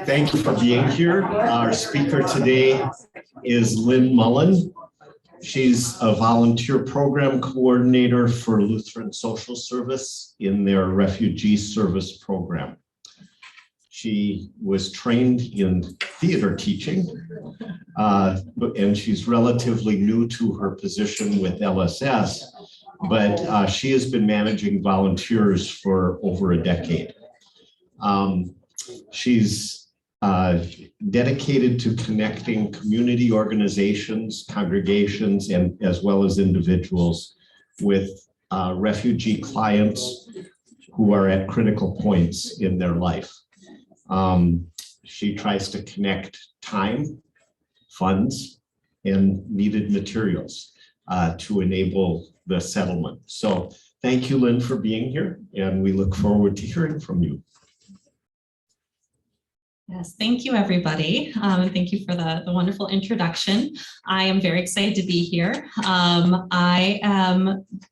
Thank you for being here. Our speaker today is Lynn Mullin. She's a volunteer program coordinator for Lutheran Social Service in their Refugee Service program. She was trained in theater teaching, and she's relatively new to her position with LSS, but she has been managing volunteers for over a decade. She's dedicated to connecting community organizations, congregations, and as well as individuals with refugee clients who are at critical points in their life. She tries to connect time, funds, and needed materials to enable the settlement. So thank you, Lynn, for being here, and we look forward to hearing from you. Yes, thank you, everybody. And thank you for the wonderful introduction. I am very excited to be here. I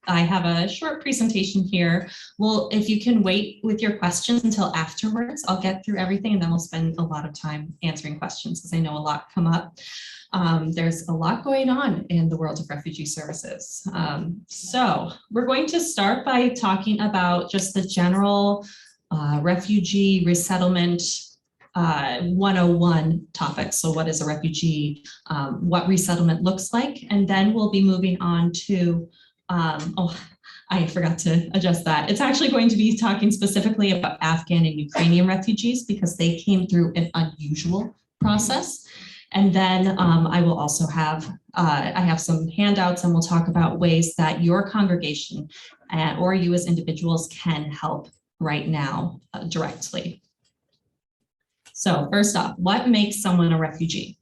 have a short presentation here. Well, if you can wait with your questions until afterwards, I'll get through everything and then we'll spend a lot of time answering questions because I know a lot come up. There's a lot going on in the world of refugee services. So we're going to start by talking about just the general refugee resettlement 101 topics. So what is a refugee, what resettlement looks like, and then we'll be moving on to, I forgot to adjust that. It's actually going to be talking specifically about Afghan and Ukrainian refugees because they came through an unusual process. And then I will also have, I have some handouts and we'll talk about ways that your congregation or you as individuals can help right now directly. So first off, what makes someone a refugee?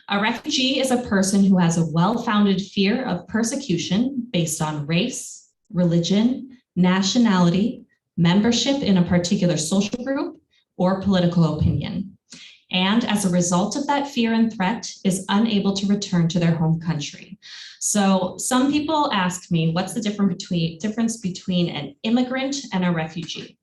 A refugee is a person who has a well-founded fear of persecution based on race, religion, nationality, membership in a particular social group, or political opinion. And as a result of that fear and threat, is unable to return to their home country. So some people ask me, what's the difference between an immigrant and a refugee?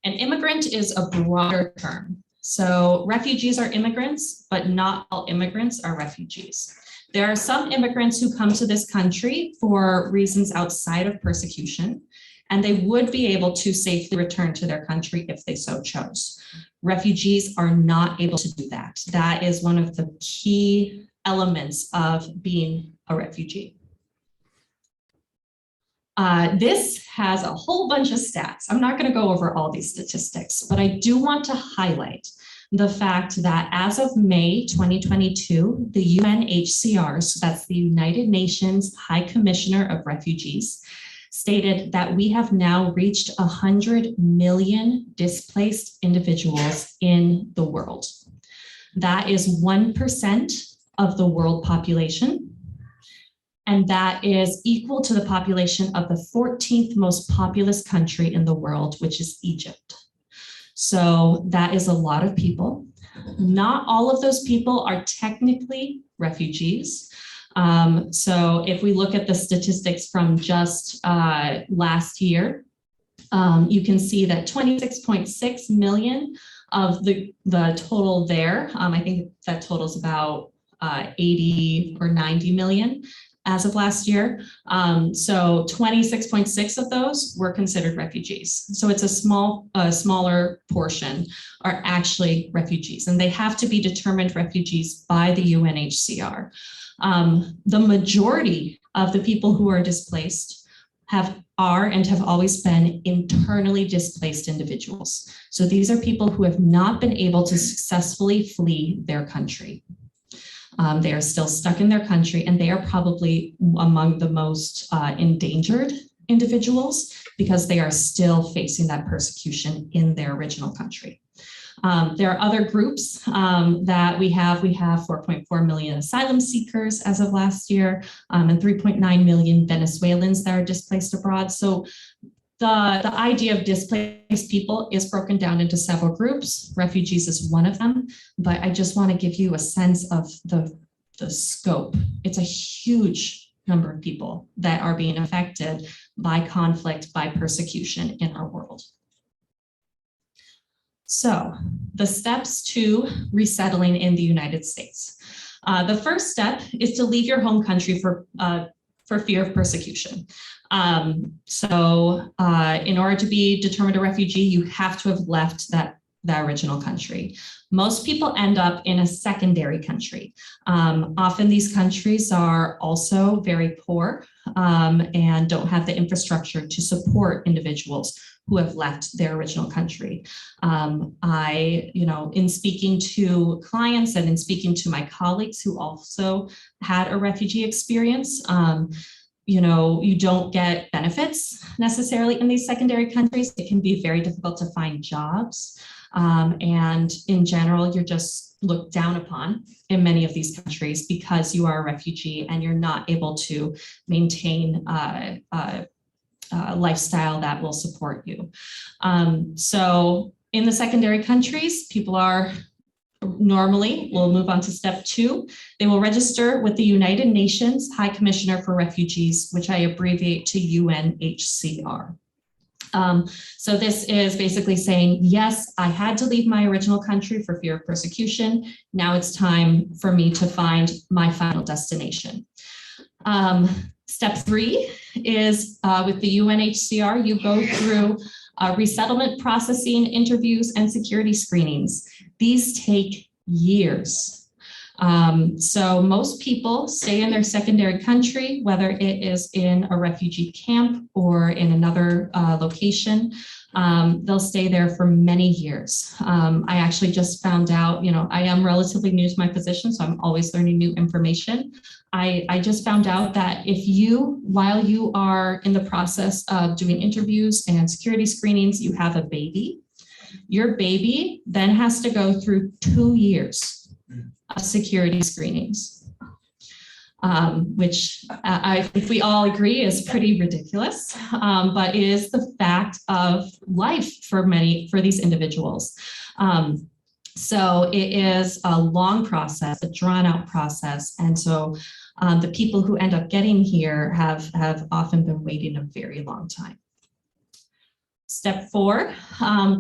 An immigrant is a broader term. So refugees are immigrants, but not all immigrants are refugees. There are some immigrants who come to this country for reasons outside of persecution, and they would be able to safely return to their country if they so chose. Refugees are not able to do that. That is one of the key elements of being a refugee. This has a whole bunch of stats. I'm not going to go over all these statistics, but I do want to highlight the fact that as of May 2022, the UNHCR, so that's the United Nations High Commissioner of Refugees, stated that we have now reached 100 million displaced individuals in the world. That is 1% of the world population. And that is equal to the population of the 14th most populous country in the world, which is Egypt. So that is a lot of people. Not all of those people are technically refugees. So if we look at the statistics from just last year, you can see that 26.6 million of the total there, I think that totals about 80 or 90 million. As of last year. So 26.6 of those were considered refugees. So it's a smaller portion are actually refugees, and they have to be determined refugees by the UNHCR. The majority of the people who are displaced are and have always been internally displaced individuals. So these are people who have not been able to successfully flee their country. They are still stuck in their country, and they are probably among the most endangered individuals because they are still facing that persecution in their original country. There are other groups that we have. We have 4.4 million asylum seekers as of last year, and 3.9 million Venezuelans that are displaced abroad. So the idea of displaced people is broken down into several groups. Refugees is one of them, but I just want to give you a sense of the scope. It's a huge number of people that are being affected by conflict, by persecution in our world. So the steps to resettling in the United States. The first step is to leave your home country for fear of persecution. In order to be determined a refugee, you have to have left the original country. Most people end up in a secondary country. Often these countries are also very poor and don't have the infrastructure to support individuals who have left their original country. In speaking to clients and in speaking to my colleagues who also had a refugee experience, you don't get benefits necessarily in these secondary countries. It can be very difficult to find jobs. And in general, you're just looked down upon in many of these countries because you are a refugee and you're not able to maintain a lifestyle that will support you. So in the secondary countries, people are normally, we'll move on to step 2. They will register with the United Nations High Commissioner for Refugees, which I abbreviate to UNHCR. So this is basically saying, yes, I had to leave my original country for fear of persecution. Now it's time for me to find my final destination. Step 3 is with the UNHCR, you go through resettlement processing, interviews, and security screenings. These take years. So most people stay in their secondary country, whether it is in a refugee camp or in another location. They'll stay there for many years. I actually just found out, I am relatively new to my position, so I'm always learning new information. I just found out that while you are in the process of doing interviews and security screenings, you have a baby, your baby then has to go through 2 years of security screenings, which I think we all agree is pretty ridiculous, but it is the fact of life for these individuals. So it is a long process, a drawn out process. And so the people who end up getting here have often been waiting a very long time. Step 4,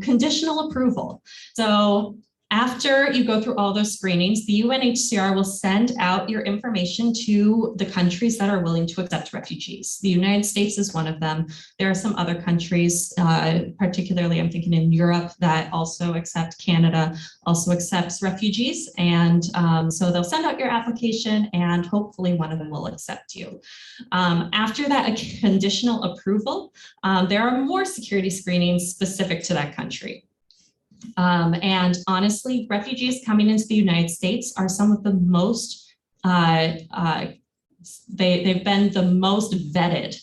conditional approval. So after you go through all those screenings, the UNHCR will send out your information to the countries that are willing to accept refugees. The United States is one of them. There are some other countries, particularly I'm thinking in Europe, that also accept. Canada also accepts refugees. And so they'll send out your application and hopefully one of them will accept you. After that conditional approval, there are more security screenings specific to that country. And honestly, refugees coming into the United States are some of the most, they've been the most vetted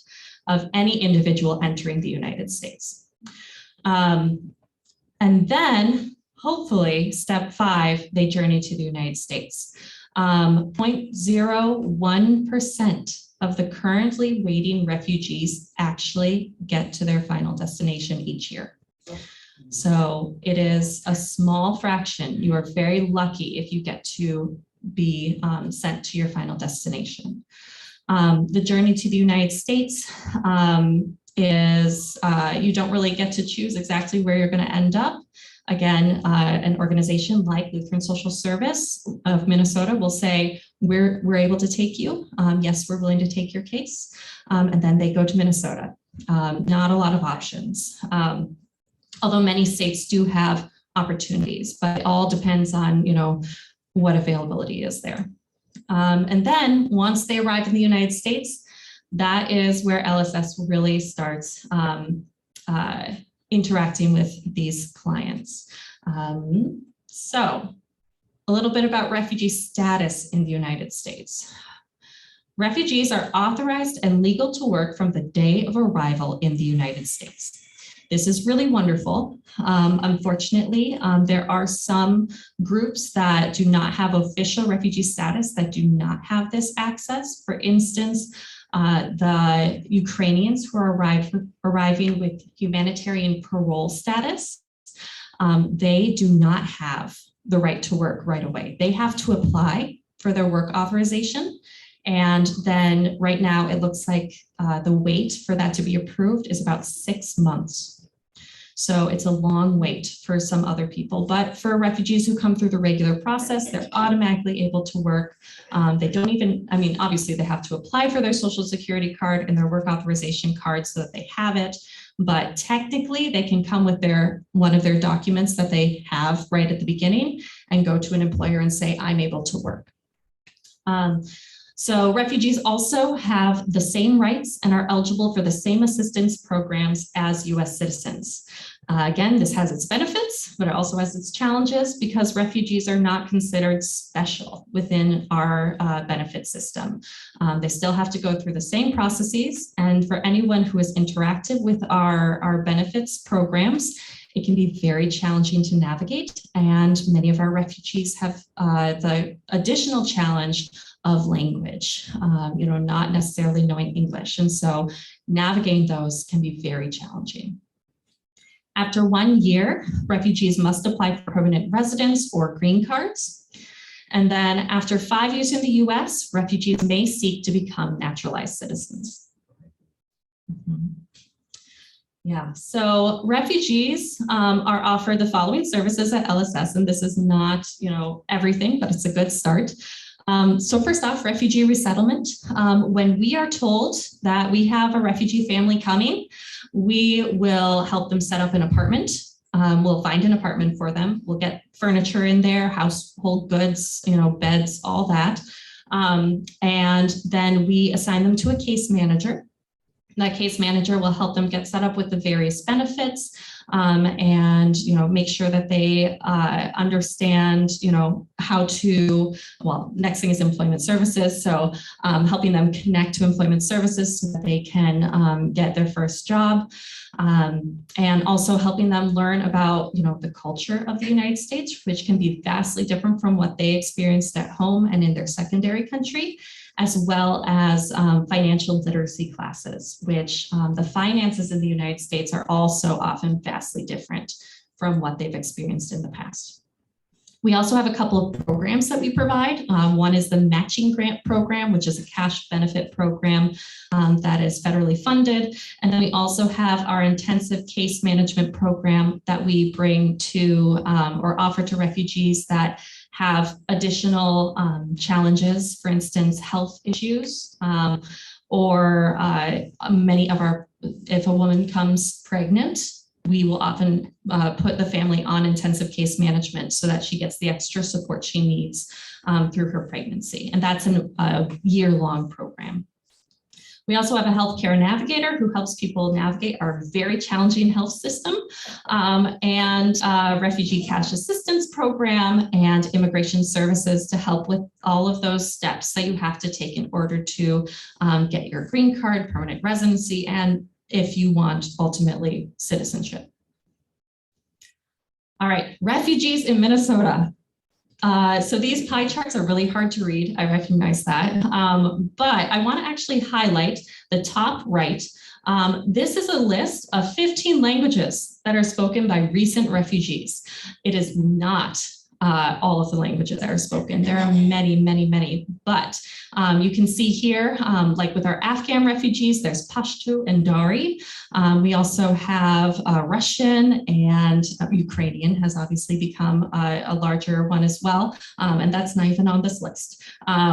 of any individual entering the United States. And then hopefully step 5, they journey to the United States. 0.01% of the currently waiting refugees actually get to their final destination each year. So it is a small fraction. You are very lucky if you get to be sent to your final destination. The journey to the United States is you don't really get to choose exactly where you're going to end up. Again, an organization like Lutheran Social Service of Minnesota will say, we're able to take you. Yes, we're willing to take your case. And then they go to Minnesota. Not a lot of options. Although many states do have opportunities, but it all depends on, what availability is there. And then once they arrive in the United States, that is where LSS really starts interacting with these clients. So a little bit about refugee status in the United States. Refugees are authorized and legal to work from the day of arrival in the United States. This is really wonderful. Unfortunately, there are some groups that do not have official refugee status that do not have this access. For instance, the Ukrainians who are arriving with humanitarian parole status, they do not have the right to work right away. They have to apply for their work authorization. And then right now it looks like the wait for that to be approved is about 6 months. So it's a long wait for some other people, but for refugees who come through the regular process, they're automatically able to work. They don't even, I mean, obviously they have to apply for their Social Security card and their work authorization card so that they have it, but technically they can come with one of their documents that they have right at the beginning and go to an employer and say, I'm able to work. So refugees also have the same rights and are eligible for the same assistance programs as US citizens. Again, this has its benefits, but it also has its challenges because refugees are not considered special within our benefit system. They still have to go through the same processes, and for anyone who is interactive with our benefits programs, it can be very challenging to navigate, and many of our refugees have the additional challenge of language, not necessarily knowing English. And so navigating those can be very challenging. After 1 year, refugees must apply for permanent residence or green cards. And then after 5 years in the US, refugees may seek to become naturalized citizens. Yeah, so refugees are offered the following services at LSS, and this is not, everything, but it's a good start. So first off, refugee resettlement. When we are told that we have a refugee family coming, we will help them set up an apartment. We'll find an apartment for them. We'll get furniture in there, household goods, beds, all that. And then we assign them to a case manager. That case manager will help them get set up with the various benefits and, make sure that they understand, how to, next thing is employment services. So helping them connect to employment services so that they can get their first job, and also helping them learn about, the culture of the United States, which can be vastly different from what they experienced at home and in their secondary country, as well as financial literacy classes, which the finances in the United States are also often vastly different from what they've experienced in the past. We also have a couple of programs that we provide. One is the matching grant program, which is a cash benefit program that is federally funded. And then we also have our intensive case management program that we bring to or offer to refugees that have additional challenges, for instance, health issues, or many of our, if a woman comes pregnant, we will often put the family on intensive case management so that she gets the extra support she needs through her pregnancy. And that's a year-long program. We also have a healthcare navigator who helps people navigate our very challenging health system, and refugee cash assistance program and immigration services to help with all of those steps that you have to take in order to get your green card, permanent residency, and if you want ultimately citizenship. All right, refugees in Minnesota. So these pie charts are really hard to read. I recognize that, but I want to actually highlight the top right. This is a list of 15 languages that are spoken by recent refugees. It is not all of the languages that are spoken. There are many, many, many, but you can see here, like with our Afghan refugees, there's Pashto and Dari. We also have Russian, and Ukrainian has obviously become a larger one as well, and that's not even on this list.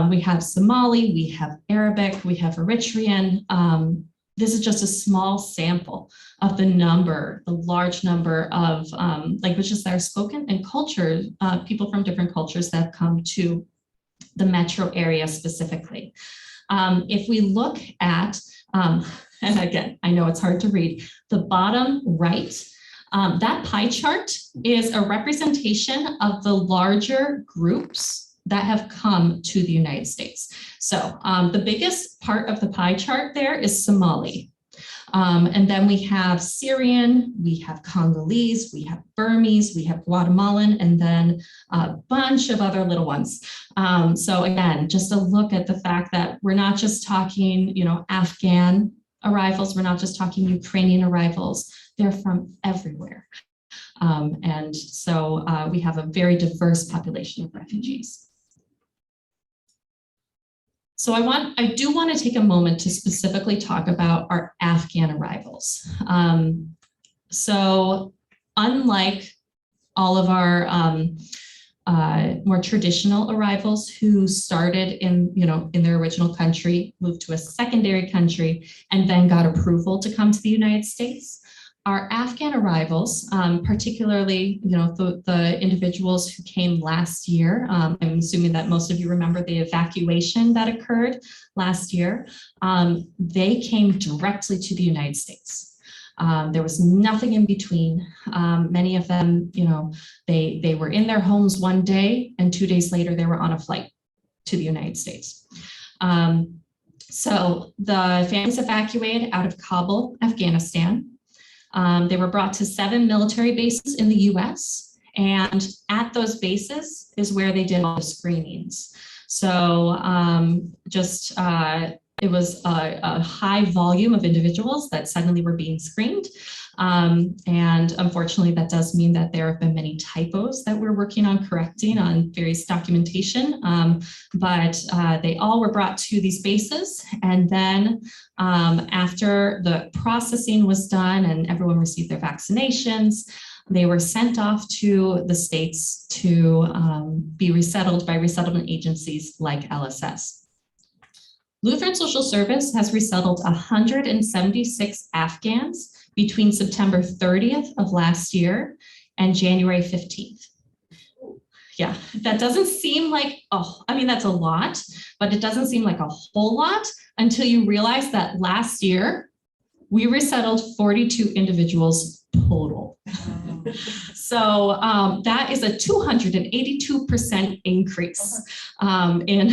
We have Somali, we have Arabic, we have Eritrean. This is just a small sample of the large number of languages that are spoken and cultures, people from different cultures that have come to the metro area specifically. If we look at, and again, I know it's hard to read, the bottom right, that pie chart is a representation of the larger groups that have come to the United States. So the biggest part of the pie chart there is Somali. And then we have Syrian, we have Congolese, we have Burmese, we have Guatemalan, and then a bunch of other little ones. So again, just a look at the fact that we're not just talking, Afghan arrivals, we're not just talking Ukrainian arrivals, they're from everywhere. And so we have a very diverse population of refugees. So I do want to take a moment to specifically talk about our Afghan arrivals. So unlike all of our more traditional arrivals who started in their original country, moved to a secondary country, and then got approval to come to the United States, our Afghan arrivals, particularly, the individuals who came last year, I'm assuming that most of you remember the evacuation that occurred last year, they came directly to the United States. There was nothing in between. Many of them, they were in their homes one day and 2 days later they were on a flight to the United States. So the families evacuated out of Kabul, Afghanistan. They were brought to 7 military bases in the US, and at those bases is where they did all the screenings. So it was a high volume of individuals that suddenly were being screened. And unfortunately, that does mean that there have been many typos that we're working on correcting on various documentation. But they all were brought to these bases. And then after the processing was done and everyone received their vaccinations, they were sent off to the states to be resettled by resettlement agencies like LSS. Lutheran Social Service has resettled 176 Afghans between September 30th of last year and January 15th. Yeah, that doesn't seem like, that's a lot, but it doesn't seem like a whole lot until you realize that last year we resettled 42 individuals total. So that is a 282% increase in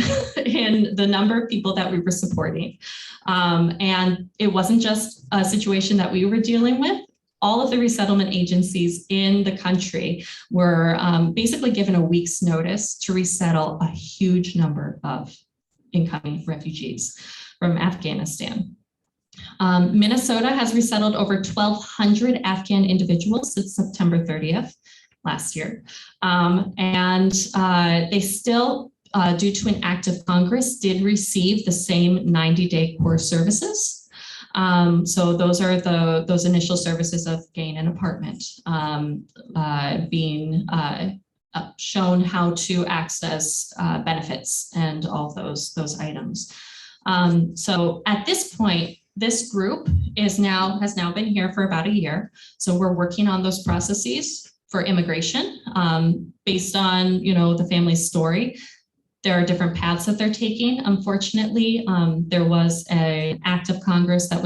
the number of people that we were supporting. And it wasn't just a situation that we were dealing with. All of the resettlement agencies in the country were basically given a week's notice to resettle a huge number of incoming refugees from Afghanistan. Minnesota has resettled over 1,200 Afghan individuals since September 30th last year. And they still, due to an act of Congress, did receive the same 90-day core services. So those are those initial services of getting an apartment, being shown how to access benefits and all those items. So at this point, this group has now been here for about a year. So we're working on those processes for immigration based on, the family's story. There are different paths that they're taking. Unfortunately, there was an act of Congress that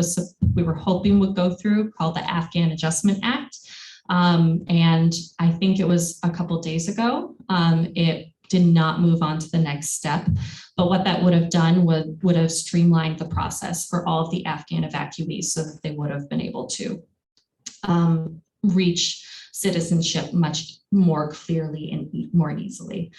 we were hoping would go through called the Afghan Adjustment Act. And I think it was a couple of days ago. It did not move on to the next step. But what that would have done would have streamlined the process for all of the Afghan evacuees so that they would have been able to reach citizenship much more clearly and more easily.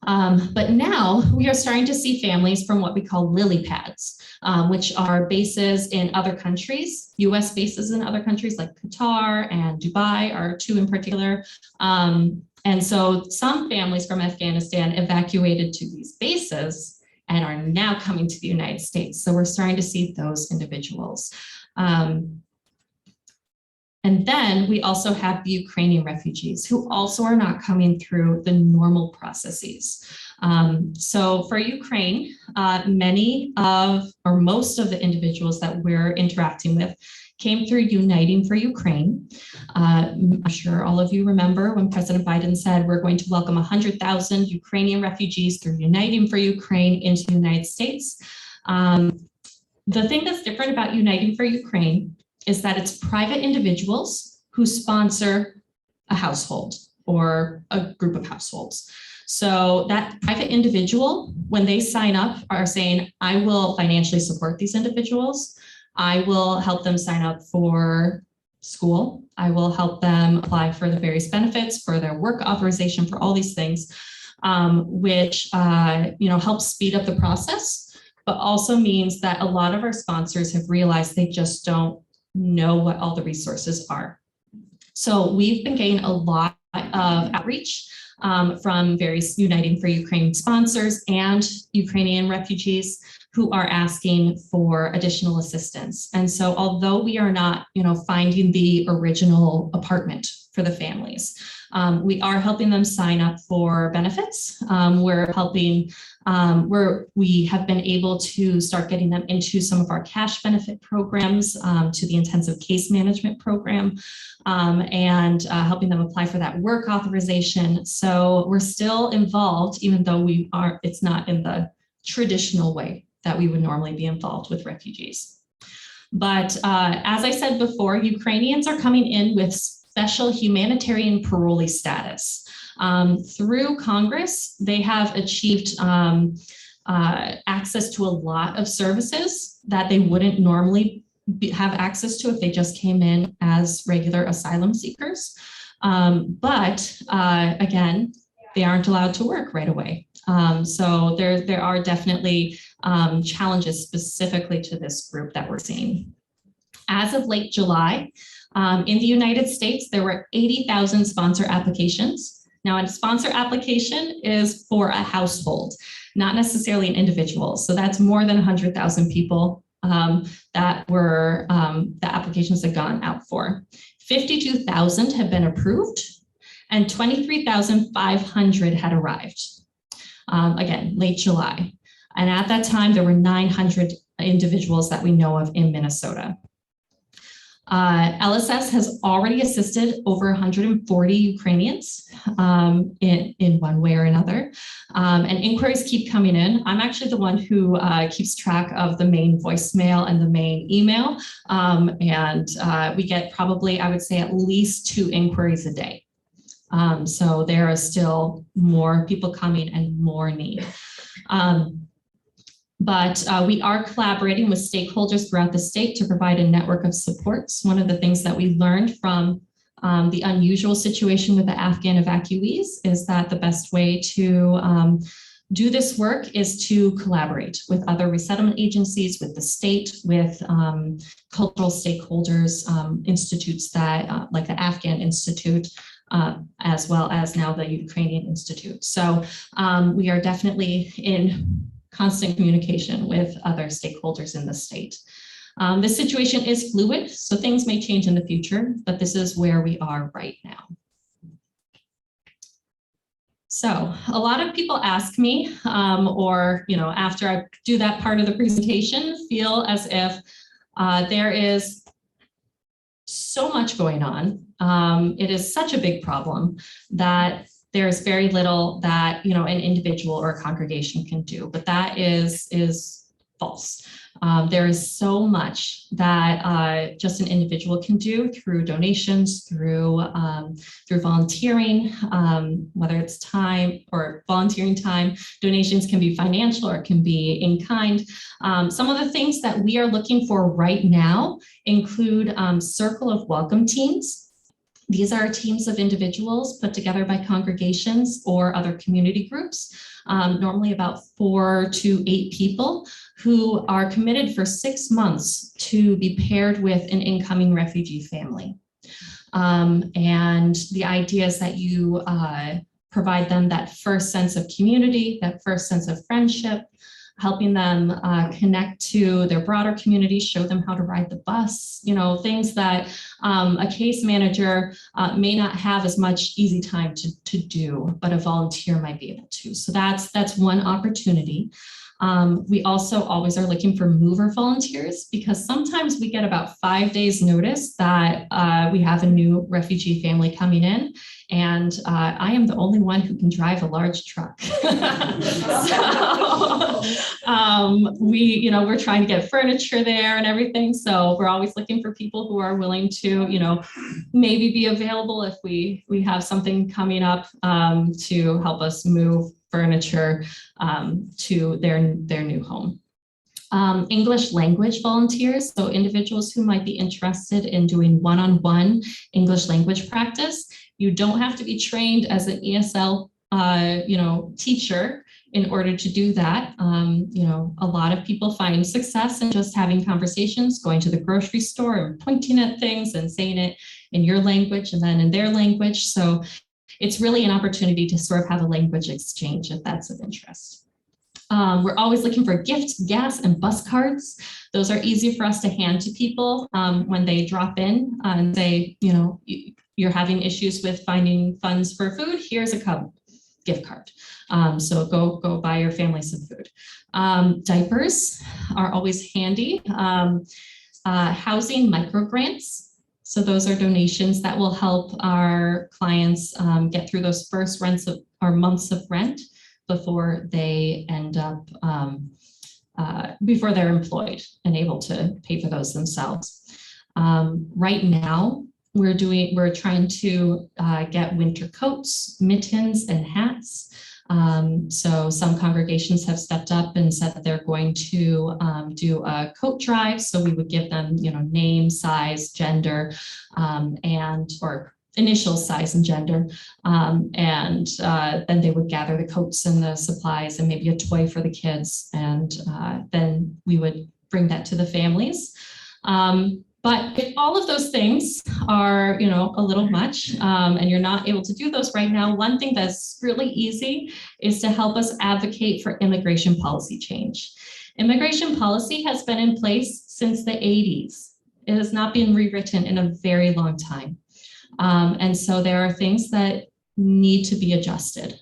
But now we are starting to see families from what we call lily pads, which are bases in other countries, US bases in other countries like Qatar and Dubai are two in particular. And so some families from Afghanistan evacuated to these bases and are now coming to the United States. So we're starting to see those individuals. And then we also have the Ukrainian refugees who also are not coming through the normal processes. So for Ukraine, most of the individuals that we're interacting with came through Uniting for Ukraine. I'm sure all of you remember when President Biden said we're going to welcome 100,000 Ukrainian refugees through Uniting for Ukraine into the United States. The thing that's different about Uniting for Ukraine is that it's private individuals who sponsor a household or a group of households. So that private individual, when they sign up, are saying, I will financially support these individuals. I will help them sign up for school. I will help them apply for the various benefits, for their work authorization, for all these things, which helps speed up the process, but also means that a lot of our sponsors have realized they just don't know what all the resources are. So we've been getting a lot of outreach from various Uniting for Ukraine sponsors and Ukrainian refugees who are asking for additional assistance. And so although we are not, finding the original apartment for the families, we are helping them sign up for benefits. We're helping, we have been able to start getting them into some of our cash benefit programs, to the intensive case management program, and helping them apply for that work authorization. So we're still involved, even though it's not in the traditional way that we would normally be involved with refugees. But as I said before, Ukrainians are coming in with special humanitarian parolee status. Through Congress, they have achieved access to a lot of services that they wouldn't normally have access to if they just came in as regular asylum seekers. But again, they aren't allowed to work right away. So there are definitely challenges specifically to this group that we're seeing. As of late July, in the United States, there were 80,000 sponsor applications. Now, a sponsor application is for a household, not necessarily an individual. So that's more than 100,000 people that were the applications had gone out for. 52,000 have been approved and 23,500 had arrived. Again, late July. And at that time, there were 900 individuals that we know of in Minnesota. LSS has already assisted over 140 Ukrainians in one way or another, and inquiries keep coming in. I'm actually the one who keeps track of the main voicemail and the main email, and we get probably, I would say, at least 2 inquiries a day. So there are still more people coming and more need. But we are collaborating with stakeholders throughout the state to provide a network of supports. One of the things that we learned from the unusual situation with the Afghan evacuees is that the best way to do this work is to collaborate with other resettlement agencies, with the state, with cultural stakeholders, institutes that like the Afghan Institute, as well as now the Ukrainian Institute. So we are definitely in constant communication with other stakeholders in the state. This situation is fluid, so things may change in the future, but this is where we are right now. So a lot of people ask me, or after I do that part of the presentation, feel as if there is so much going on. It is such a big problem that there's very little that an individual or a congregation can do, but that is false. There is so much that just an individual can do through donations, through volunteering, whether it's time or volunteering time. Donations can be financial or it can be in kind. Some of the things that we are looking for right now include Circle of Welcome teams. These are teams of individuals put together by congregations or other community groups, normally about 4 to 8 people who are committed for 6 months to be paired with an incoming refugee family. And the idea is that you provide them that first sense of community, that first sense of friendship, helping them connect to their broader community, show them how to ride the bus, things that a case manager may not have as much easy time to do, but a volunteer might be able to. So that's one opportunity. We also always are looking for mover volunteers because sometimes we get about 5 days notice that we have a new refugee family coming in, and I am the only one who can drive a large truck. So we're trying to get furniture there and everything. So we're always looking for people who are willing to, maybe be available if we have something coming up to help us move furniture to their new home. English language volunteers, so individuals who might be interested in doing one-on-one English language practice. You don't have to be trained as an ESL teacher in order to do that. A lot of people find success in just having conversations, going to the grocery store and pointing at things and saying it in your language and then in their language. So it's really an opportunity to sort of have a language exchange if that's of interest. We're always looking for gift, gas, and bus cards. Those are easy for us to hand to people when they drop in and say, you know, you're having issues with finding funds for food. Here's a Cub gift card. So go buy your family some food. Diapers are always handy. Housing micro grants. So those are donations that will help our clients get through those first months of rent before they end up, before they're employed and able to pay for those themselves. Right now, we're trying to get winter coats, mittens, and hats. So some congregations have stepped up and said that they're going to do a coat drive. So we would give them, you know, name, size, gender, or initial size and gender. Then they would gather the coats and the supplies and maybe a toy for the kids. And then we would bring that to the families. But if all of those things are, you know, a little much and you're not able to do those right now, one thing that's really easy is to help us advocate for immigration policy change. Immigration policy has been in place since the 80s. It has not been rewritten in a very long time. And so there are things that need to be adjusted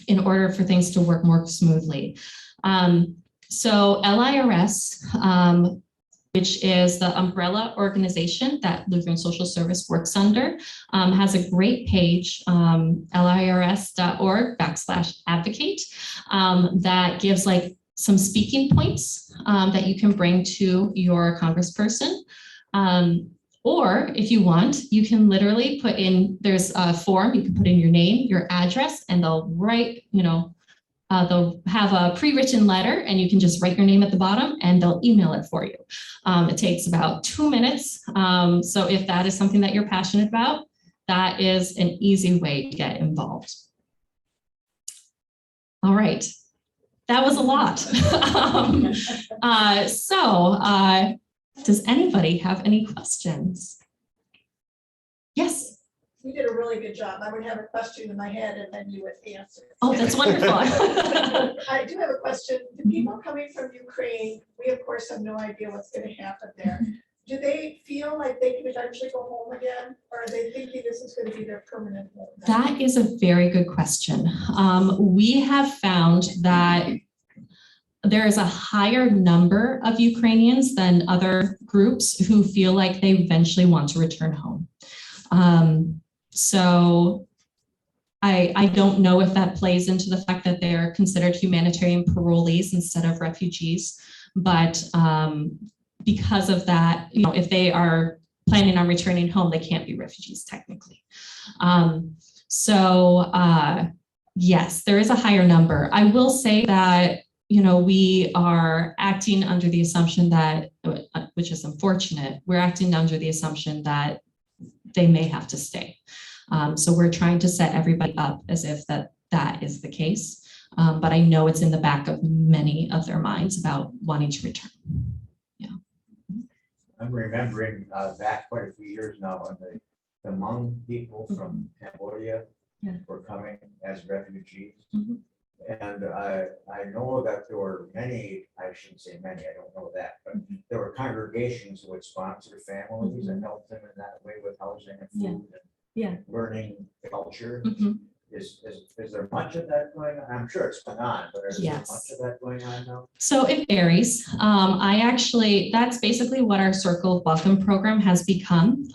in order for things to work more smoothly. So LIRS, which is the umbrella organization that Lutheran Social Service works under, has a great page, lirs.org/advocate, that gives like some speaking points that you can bring to your congressperson. Or if you want, you can literally put in, there's a form, you can put in your name, your address, and they'll write, you know, they'll have a pre-written letter and you can just write your name at the bottom and they'll email it for you. It takes about 2 minutes. So if that is something that you're passionate about, that is an easy way to get involved. All right, that was a lot. Does anybody have any questions? Yes. You did a really good job. I would have a question in my head and then you would answer. Oh, that's wonderful. I do have a question. The people coming from Ukraine, we of course have no idea what's going to happen there. Do they feel like they can eventually go home again? Or are they thinking this is going to be their permanent home? That is a very good question. We have found that there is a higher number of Ukrainians than other groups who feel like they eventually want to return home. So I don't know if that plays into the fact that they're considered humanitarian parolees instead of refugees, but because of that, you know, if they are planning on returning home, they can't be refugees technically. Yes, there is a higher number. I will say that, you know, we are acting under the assumption that, which is unfortunate, we're acting under the assumption that they may have to stay. So we're trying to set everybody up as if that is the case. But I know it's in the back of many of their minds about wanting to return. Yeah. I'm remembering back quite a few years now when the Hmong people from Cambodia were coming as refugees. And I know that there were many, I shouldn't say many, I don't know that, but there were congregations who would sponsor families and help them in that way with housing and food and learning culture. Is there much of that going on? I'm sure it's going on, but is there much of that going on now? So it varies. That's basically what our Circle of Welcome program has become.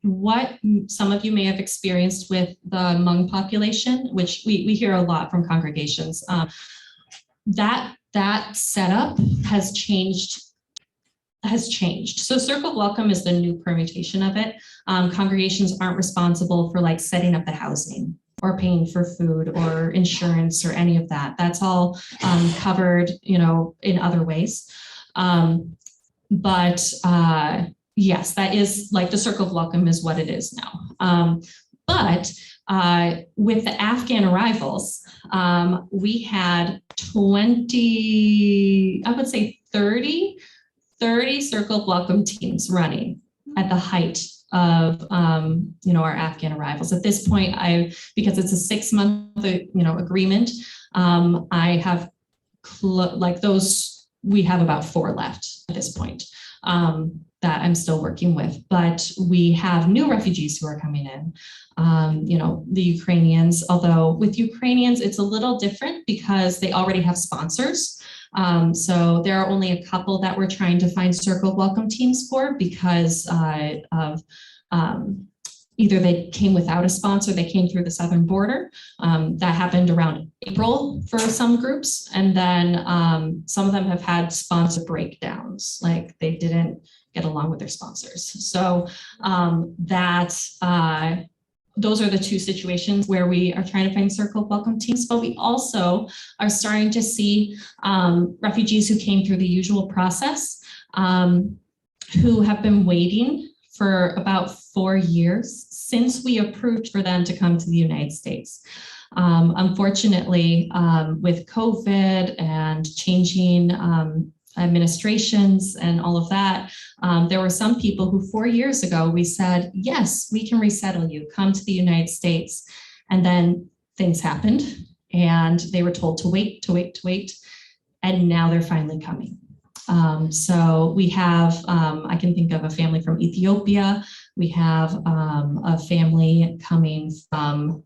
What some of you may have experienced with the Hmong population, which we hear a lot from congregations, that setup has changed. So Circle of Welcome is the new permutation of it. Congregations aren't responsible for like setting up the housing or paying for food or insurance or any of that. That's all covered, you know, in other ways. Yes, that is like the Circle of Welcome is what it is now. But with the Afghan arrivals, we had 30 Circle of Welcome teams running at the height of our Afghan arrivals. At this point, because it's a 6-month agreement, I have we have about 4 left at this point that I'm still working with, but we have new refugees who are coming in. The Ukrainians, although with Ukrainians, it's a little different because they already have sponsors. So there are only a couple that we're trying to find circle welcome teams for because of either they came without a sponsor, they came through the southern border. That happened around April for some groups. And then some of them have had sponsor breakdowns, like they didn't get along with their sponsors. So those are the 2 situations where we are trying to find circle welcome teams, but we also are starting to see refugees who came through the usual process, who have been waiting for about 4 years since we approved for them to come to the United States. Unfortunately, with COVID and changing administrations and all of that, there were some people who 4 years ago we said, yes, we can resettle you, come to the United States. And then things happened and they were told to wait. And now they're finally coming. So we have, I can think of a family from Ethiopia. We have a family coming from,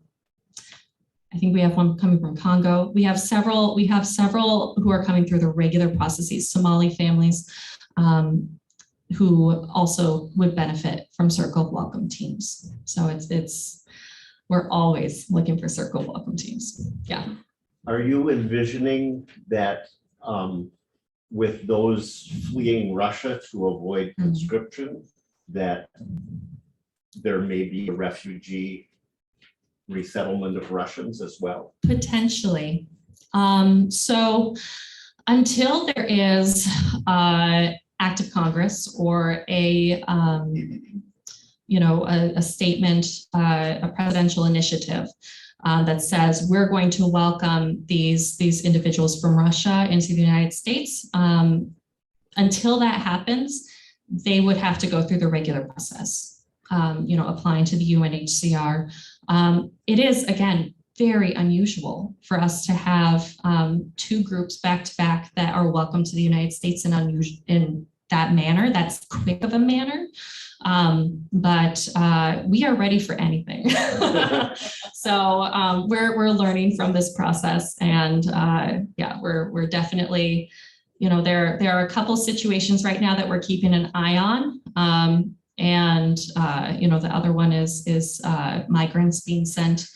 I think we have one coming from Congo. We have several who are coming through the regular processes, Somali families, who also would benefit from circle welcome teams. So we're always looking for circle welcome teams. Yeah. Are you envisioning that with those fleeing Russia to avoid conscription, that there may be a refugee resettlement of Russians as well? Potentially. So until there is act of Congress or a statement, a presidential initiative that says we're going to welcome these individuals from Russia into the United States, until that happens, they would have to go through the regular process, applying to the UNHCR. It is, again, very unusual for us to have 2 groups back to back that are welcome to the United States in that manner, that's quick of a manner. But we are ready for anything. So we're learning from this process, and we're definitely, there are a couple situations right now that we're keeping an eye on. The other one is migrants being sent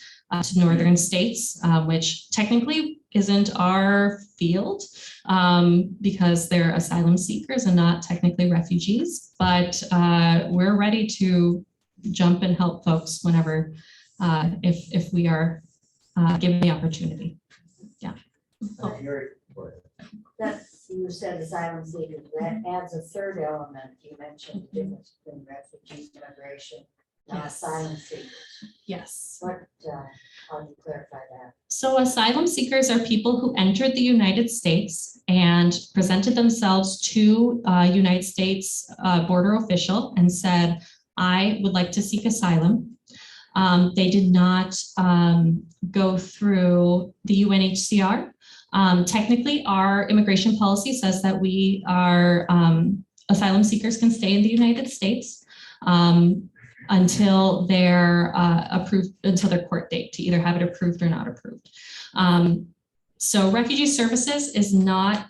to northern states, which technically isn't our field because they're asylum seekers and not technically refugees, but we're ready to jump and help folks whenever, if we are given the opportunity. Yeah. You said asylum seekers, that adds a 3rd element. You mentioned the difference between refugees, immigration, asylum seekers. Yes. How do you clarify that? So asylum seekers are people who entered the United States and presented themselves to a United States border official and said, I would like to seek asylum. They did not go through the UNHCR. Technically, our immigration policy says that we are asylum seekers can stay in the United States until they're approved, until their court date to either have it approved or not approved. So Refugee Services is not,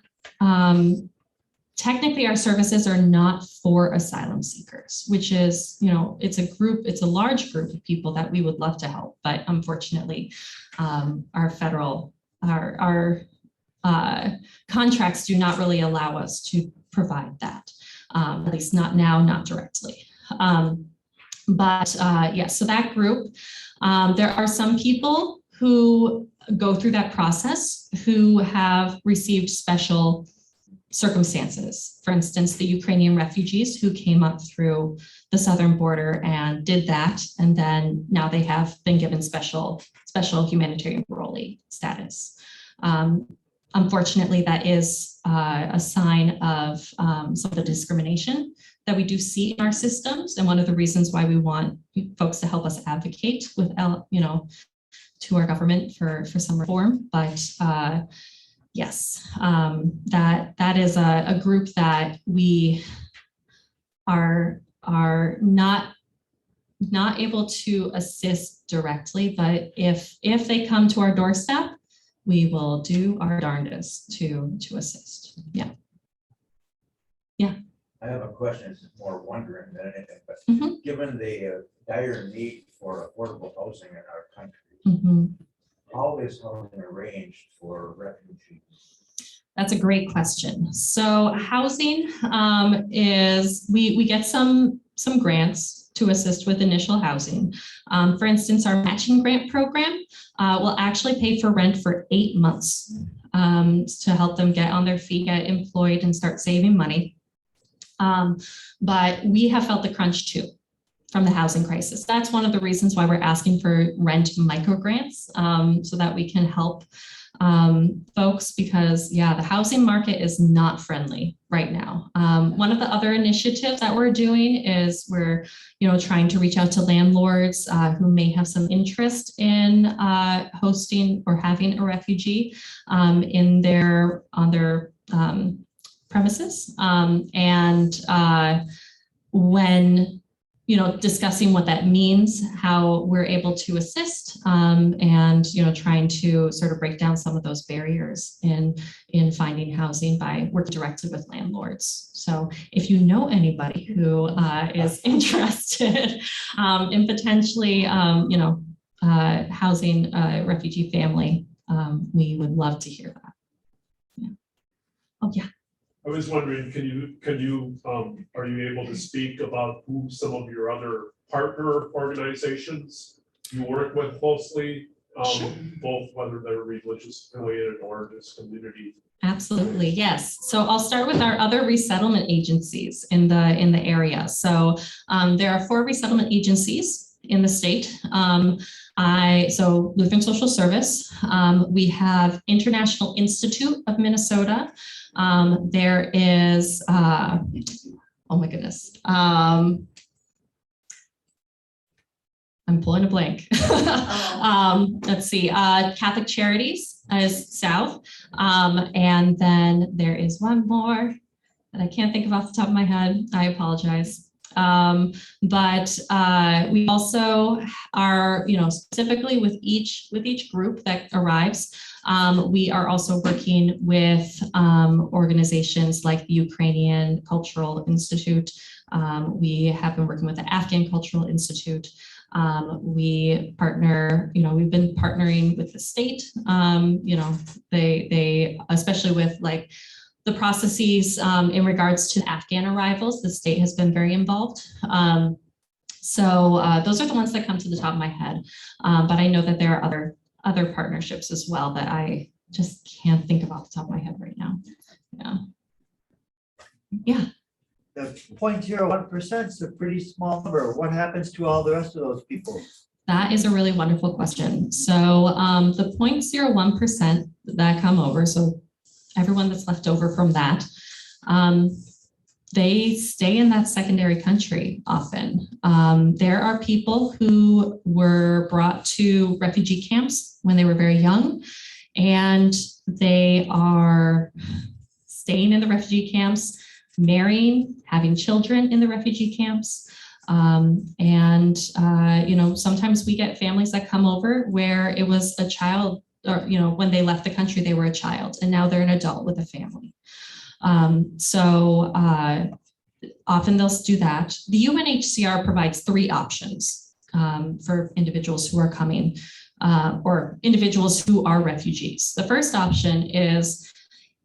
technically our services are not for asylum seekers, which is, it's a large group of people that we would love to help, but unfortunately, our federal, our contracts do not really allow us to provide that, at least not now, not directly. So that group, there are some people who go through that process who have received special circumstances. For instance, the Ukrainian refugees who came up through the southern border and did that, and then now they have been given special humanitarian parolee status. Unfortunately, that is a sign of some of the discrimination that we do see in our systems, and one of the reasons why we want folks to help us advocate with, to our government for some reform. But yes, that is a group that we are not able to assist directly, but if they come to our doorstep, we will do our darndest to assist. Yeah. I have a question, it's more wondering than anything, but Mhm. given the dire need for affordable housing in our country, Mhm. how is housing arranged for refugees? That's a great question. So housing is, we get some grants to assist with initial housing. For instance, our matching grant program will actually pay for rent for 8 months to help them get on their feet, get employed, and start saving money. But we have felt the crunch too from the housing crisis. That's one of the reasons why we're asking for rent micro grants, so that we can help folks, because the housing market is not friendly right now. One of the other initiatives that we're doing is we're trying to reach out to landlords who may have some interest in hosting or having a refugee on their premises, and when discussing what that means, how we're able to assist, and trying to sort of break down some of those barriers in finding housing by working directly with landlords. So if you know anybody who is interested in potentially housing a refugee family, we would love to hear that. Yeah. Oh yeah. I was wondering, are you able to speak about who some of your other partner organizations you work with closely, Sure. both whether they're religious affiliated or just community? Absolutely, yes. So I'll start with our other resettlement agencies in the area. So there are 4 resettlement agencies in the state. So Lutheran Social Service, we have International Institute of Minnesota. There is, oh my goodness. I'm pulling a blank. Let's see, Catholic Charities is south. And then there is one more that I can't think of off the top of my head. I apologize. But we also are, specifically with each group that arrives, we are also working with organizations like the Ukrainian Cultural Institute. We have been working with the Afghan Cultural Institute. We partner, we've been partnering with the state, they especially with like the processes in regards to Afghan arrivals, the state has been very involved. So those are the ones that come to the top of my head. But I know that there are other partnerships as well that I just can't think of off the top of my head right now. Yeah. The 0.01% is a pretty small number. What happens to all the rest of those people? That is a really wonderful question. So the 0.01% that come over, so everyone that's left over from that, they stay in that secondary country often. There are people who were brought to refugee camps when they were very young, and they are staying in the refugee camps, marrying, having children in the refugee camps. Sometimes we get families that come over where it was a child, or, when they left the country, they were a child, and now they're an adult with a family. Often they'll do that. The UNHCR provides 3 options for individuals who are coming, or individuals who are refugees. The first option is,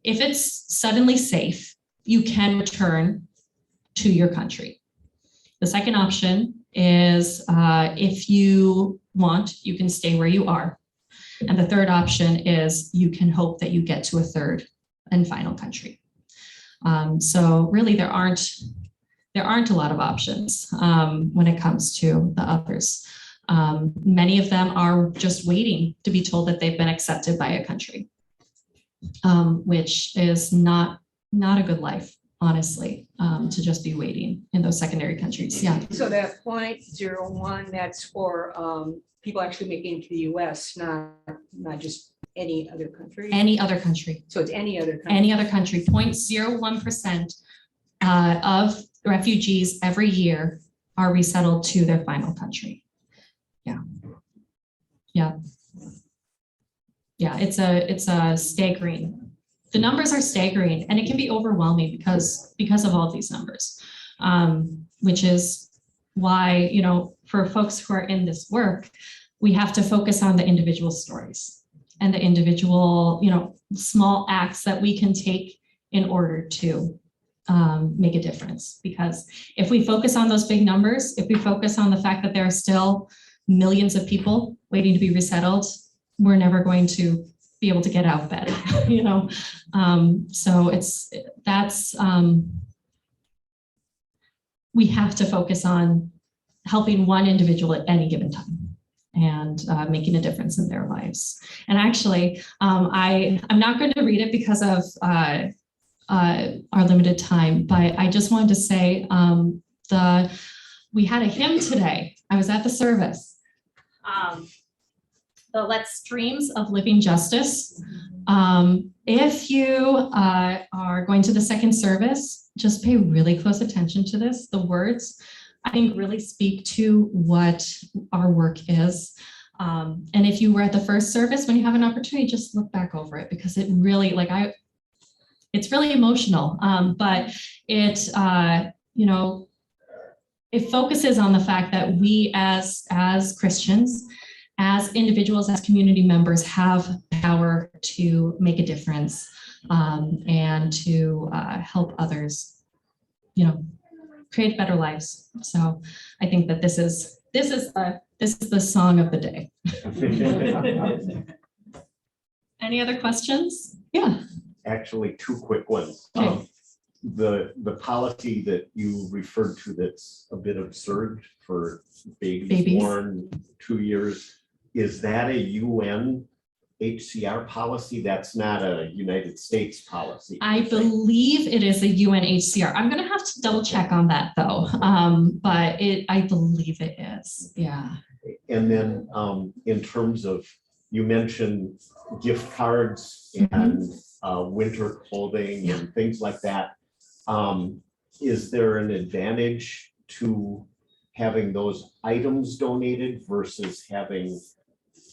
if it's suddenly safe, you can return to your country. The second option is, if you want, you can stay where you are. And the third option is, you can hope that you get to a third and final country. So really, there aren't a lot of options when it comes to the others. Many of them are just waiting to be told that they've been accepted by a country, which is not a good life honestly, to just be waiting in those secondary countries. Yeah. So that 0.01, that's for people actually making it to the US, not just any other country? Any other country. So it's any other country? Any other country, 0.01% of refugees every year are resettled to their final country. Yeah. Yeah. Yeah, it's a staggering. The numbers are staggering, and it can be overwhelming because of all these numbers, which is why, you know, for folks who are in this work, we have to focus on the individual stories and the individual, you know, small acts that we can take in order to make a difference. Because if we focus on those big numbers, if we focus on the fact that there are still millions of people waiting to be resettled, we're never going to be able to get out of bed, you know? So we have to focus on helping one individual at any given time and making a difference in their lives. And actually, I'm not going to read it because of our limited time, but I just wanted to say we had a hymn today. I was at the service. The Let Streams of Living Justice. If you are going to the second service, just pay really close attention to this. The words, I think, really speak to what our work is. And if you were at the first service, when you have an opportunity, just look back over it, because it really, it's really emotional, but it, you know, it focuses on the fact that we as Christians, as individuals, as community members, have power to make a difference and to help others, you know, create better lives. So I think that this is the song of the day. Any other questions? Yeah. Actually, two quick ones. Okay. The policy that you referred to that's a bit absurd for babies born 2 years, is that a UN HCR policy? That's not a United States policy. I believe it is a UNHCR. I'm going to have to double check on that though, but I believe it is. Yeah. And then in terms of, you mentioned gift cards and winter clothing and things like that. Is there an advantage to having those items donated versus having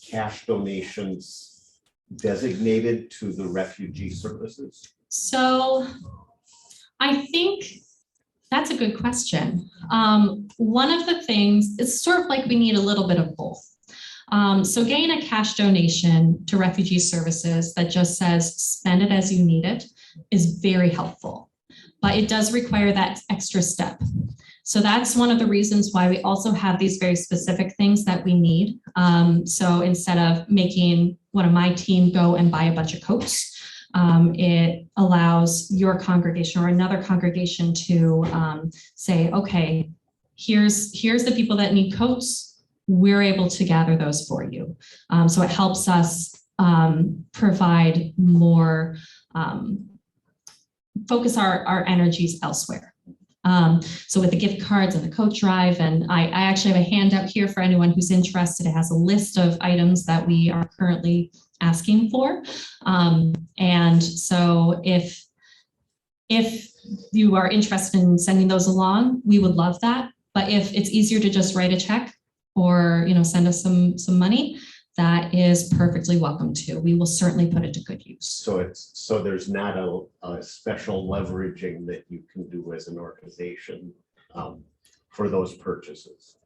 cash donations designated to the Refugee Services? So I think that's a good question. One of the things, it's sort of like we need a little bit of both. So getting a cash donation to Refugee Services that just says spend it as you need it is very helpful, but it does require that extra step. So that's one of the reasons why we also have these very specific things that we need. So instead of making one of my team go and buy a bunch of coats, it allows your congregation or another congregation to say, okay, here's the people that need coats. We're able to gather those for you. So it helps us provide more, focus our energies elsewhere. So with the gift cards and the coat drive, and I actually have a handout here for anyone who's interested. It has a list of items that we are currently asking for. And so if you are interested in sending those along, we would love that. But if it's easier to just write a check or, you know, send us some money, that is perfectly welcome too. We will certainly put it to good use. So there's not a special leveraging that you can do as an organization for those purchases?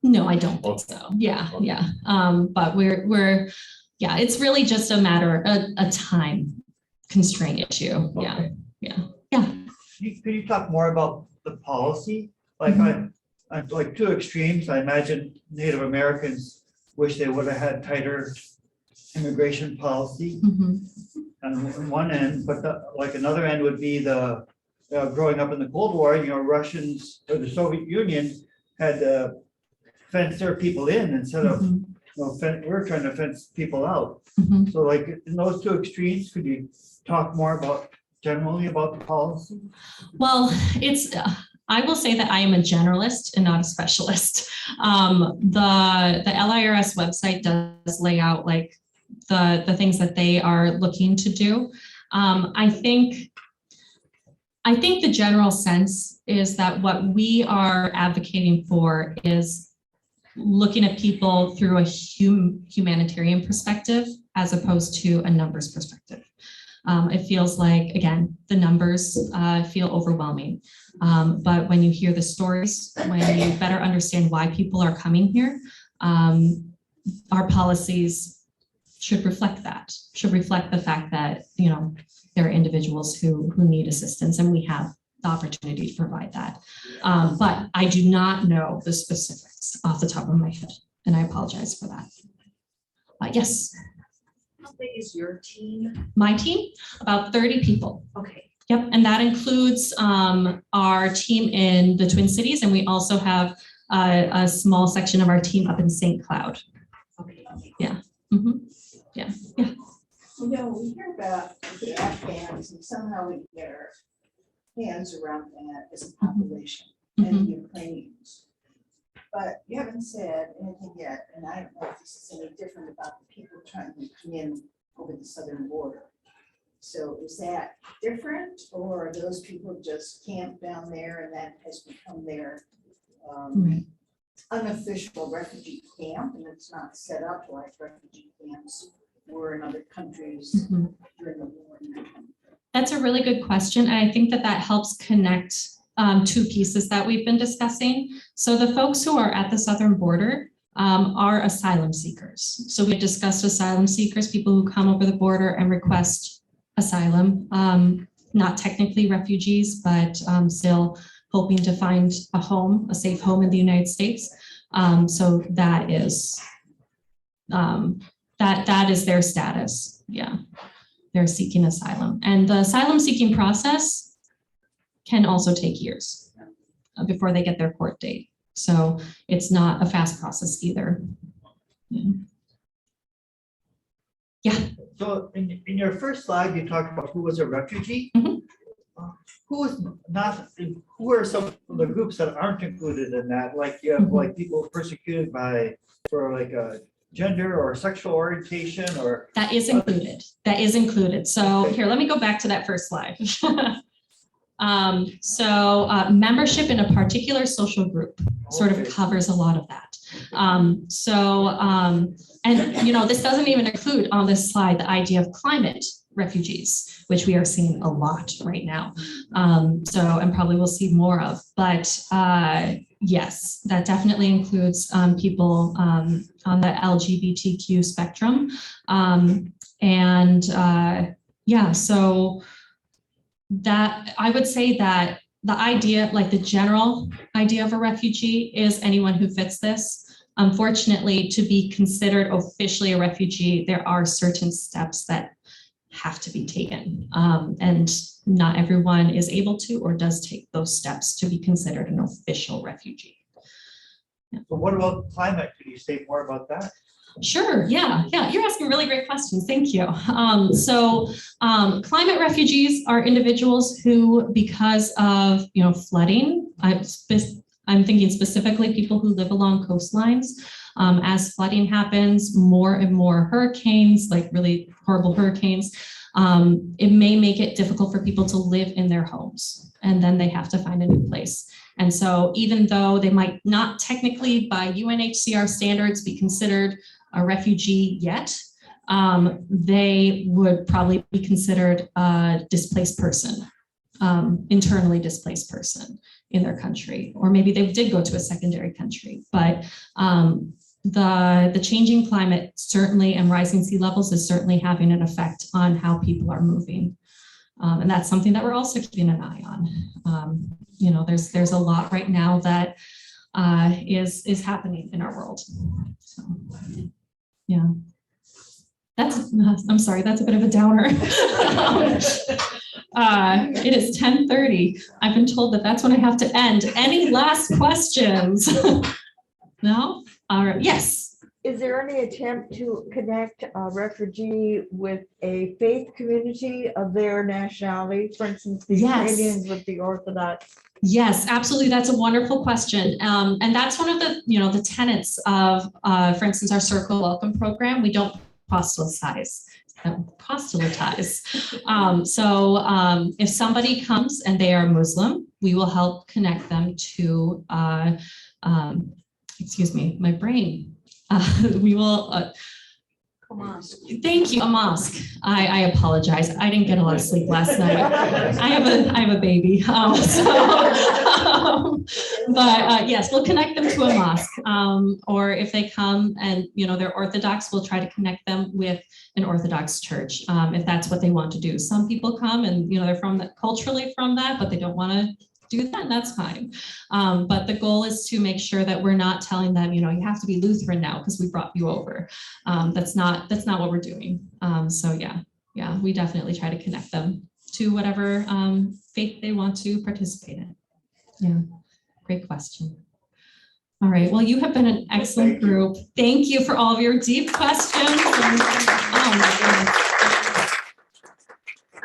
No, I don't think so. Yeah, yeah. But we're yeah, it's really just a matter of a time constraint issue. Yeah, yeah, yeah. Can you talk more about the policy? Like like two extremes. I imagine Native Americans wish they would have had tighter immigration policy on one end, but like another end would be the growing up in the Cold War, you know, Russians or the Soviet Union had to fence their people in instead of, you know, we're trying to fence people out. So like in those two extremes, could you talk more about generally about the policy? Well, I will say that I am a generalist and not a specialist. The LIRS website does lay out like the things that they are looking to do. I think the general sense is that what we are advocating for is looking at people through a humanitarian perspective as opposed to a numbers perspective. It feels like, again, the numbers feel overwhelming. But when you hear the stories, when you better understand why people are coming here, our policies should reflect that, should reflect the fact that, you know, there are individuals who need assistance, and we have the opportunity to provide that. But I do not know the specifics off the top of my head, and I apologize for that. Yes. How big is your team? My team, about 30 people. Okay. Yep, and that includes our team in the Twin Cities, and we also have a small section of our team up in St. Cloud. Okay. Yeah. Mm-hmm. Yeah. Yeah. You know, we hear about the Afghans and somehow we get our hands around that as a population and the Ukrainians. But you haven't said anything yet, and I don't know if this is any different about the people trying to come in over the southern border. So is that different, or are those people just camped down there and that has become their unofficial refugee camp, and it's not set up like refugee camps were in other countries during the war? That's a really good question. And I think that helps connect two pieces that we've been discussing. So the folks who are at the southern border are asylum seekers. So we discussed asylum seekers, people who come over the border and request asylum, not technically refugees, but still hoping to find a home, a safe home in the United States. So that is that is their status. Yeah, they're seeking asylum, and the asylum seeking process can also take years before they get their court date. So it's not a fast process either. Yeah. So in your first slide, you talked about who was a refugee. Who is not? Who are some of the groups that aren't included in that? Like you have like people persecuted for like a gender or sexual orientation, or that is included. That is included. So here, let me go back to that first slide. Membership in a particular social group sort of covers a lot of that. And you know, this doesn't even include on this slide the idea of climate refugees, which we are seeing a lot right now. And probably we'll see more of, but yes, that definitely includes people on the LGBTQ spectrum. So that I would say that the idea, like the general idea of a refugee, is anyone who fits this. Unfortunately, to be considered officially a refugee, there are certain steps that have to be taken. And not everyone is able to or does take those steps to be considered an official refugee. Yeah. But what about climate? Could you say more about that? Sure. Yeah. You're asking really great questions. Thank you. Climate refugees are individuals who, because of flooding, I'm thinking specifically people who live along coastlines. As flooding happens, more and more hurricanes, like really horrible hurricanes, it may make it difficult for people to live in their homes, and then they have to find a new place. And so even though they might not technically by UNHCR standards be considered a refugee yet, they would probably be considered a displaced person, internally displaced person in their country, or maybe they did go to a secondary country. But the changing climate certainly, and rising sea levels, is certainly having an effect on how people are moving. And that's something that we're also keeping an eye on. There's a lot right now that is happening in our world. So, yeah. I'm sorry, that's a bit of a downer. It is 10:30. I've been told that that's when I have to end. Any last questions? No? All right. Yes. Is there any attempt to connect a refugee with a faith community of their nationality? For instance, the Yes. Ukrainians with the Orthodox? Yes, absolutely. That's a wonderful question. And that's one of the, the tenets of, for instance, our Circle Welcome program. We don't proselytize. If somebody comes and they are Muslim, we will help connect them to, excuse me, my brain. We will, thank you, a mosque. I apologize. I didn't get a lot of sleep last night. I have a baby. But yes, we'll connect them to a mosque. Or if they come and, they're Orthodox, we'll try to connect them with an Orthodox church, if that's what they want to do. Some people come and, they're culturally from that, but they don't want to do that, and that's fine. But the goal is to make sure that we're not telling them, you have to be Lutheran now because we brought you over. That's not what we're doing. So yeah, we definitely try to connect them to whatever faith they want to participate in. Yeah, great question. All right, well, you have been an excellent group. Thank you for all of your deep questions. Oh my goodness.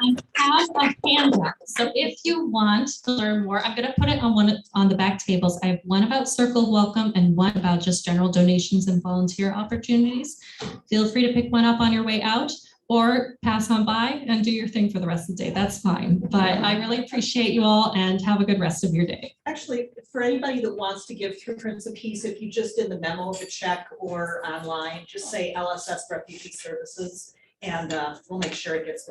I have a handout. So if you want to learn more, I'm going to put it on the back tables. I have one about Circle Welcome and one about just general donations and volunteer opportunities. Feel free to pick one up on your way out or pass on by and do your thing for the rest of the day. That's fine. But I really appreciate you all and have a good rest of your day. Actually, for anybody that wants to give through Prince of Peace, if you just in the memo of a check or online, just say LSS Refugee Services, and we'll make sure it gets